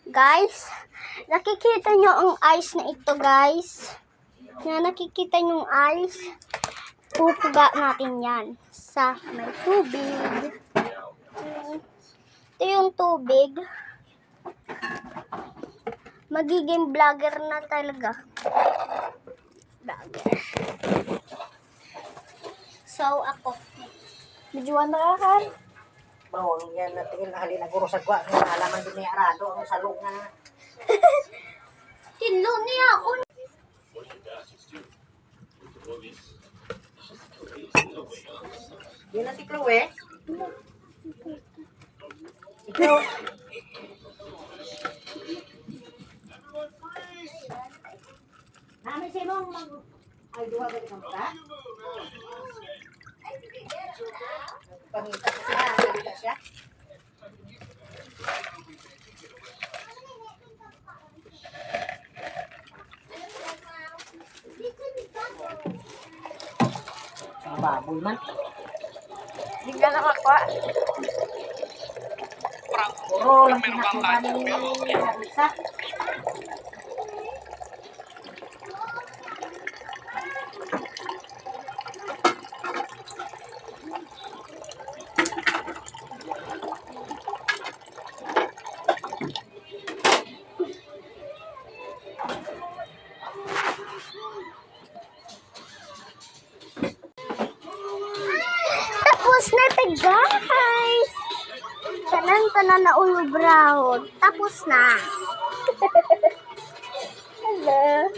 Guys, nakikita nyo ang ice na ito, guys. Nakikita nyo ang ice. Pupuga natin yan sa may tubig. Ito yung tubig. Magiging vlogger na talaga. Vlogger. So, ako. Medyo na kan. Bro, yan natin halin na guro sa gwa. Alaman din ni Arado ang salong nga. Tinlo niya ako. Yan na si Chloe. Si Chloe. Namin si Mong mag... Ay, duha ka dito ka? Pangita siya. Pangita siya. Ang baboy man. Hindi ka nakakuha. Puro lang pinakuha ni Larissa. Tapos na ito, guys. Tanan na ulo brown. Tapos na. Hello.